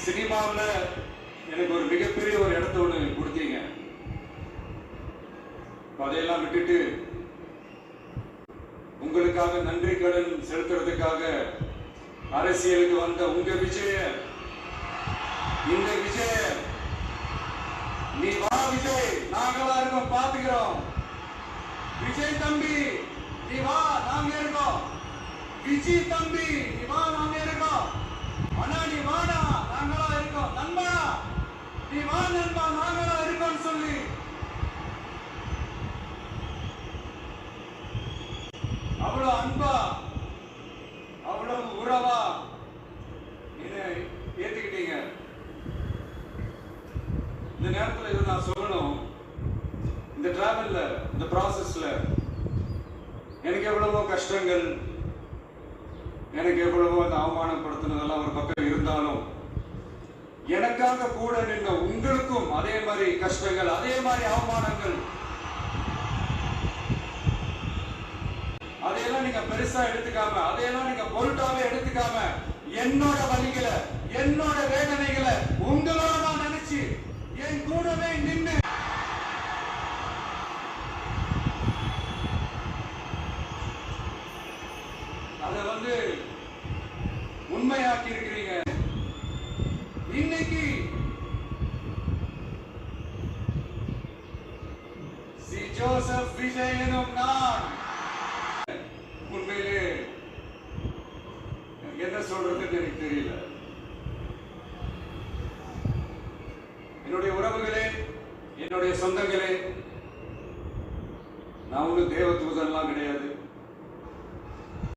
சினிமாவில் எனக்கு ஒரு மிகப்பெரிய ஒரு இடத்த ஒன்று கொடுத்தீங்க. அதையெல்லாம் விட்டுட்டு உங்களுக்காக நன்றி கடன் செலுத்துறதுக்காக அரசியலுக்கு வந்த உங்க விஜய, இந்த விஜய, நீ வா விஜய், நாங்களா இருக்கோம், பாத்துக்கிறோம். விஜய் தம்பி நீ வா, நாங்க இருக்கோம். விஜய் தம்பி நீ வா, நாங்க இருக்கோம். அண்ணா நீ வாடா, நாங்களா இருக்கோம். நண்பா நீ வா நண்பா, நாங்களா இருக்கோம் சொல்லி அவ்வளவு அன்பா, அவ்வளவு உறவா என்ன ஏத்துக்கிட்டீங்க. இந்த நேரத்தில் இது நான் சொல்லணும். இந்த டிராவல்ல, இந்த ப்ராசஸ்ல எனக்கு எவ்வளவோ கஷ்டங்கள், எனக்கு எவ்வளவோ அந்த அவமானப்படுத்தினதெல்லாம் ஒரு பக்கம் இருந்தாலும், எனக்காக கூட நின்ற உங்களுக்கும் அதே மாதிரி கஷ்டங்கள், அதே மாதிரி அவமானங்கள், அதையெல்லாம் நீங்க பெருசா எடுத்துக்காம, அதையெல்லாம் நீங்க பொருட்டாவே எடுத்துக்காம, என்னோட வலிகளை, என்னோட வேதனைகளை உங்களோட நான் நினைச்சு என் கூடவே நின்று அதை உண்மையாக்கி இருக்கிறீங்க. இன்னைக்கு சி ஜோசப் விஜய் எனும் நான் உண்மையிலே என்ன சொல்றதுன்னு எனக்கு தெரியல. என்னுடைய உறவுகளே, என்னுடைய சொந்தங்களே, நான் ஒன்றும் தேவ தூதன்லாம் கிடையாது.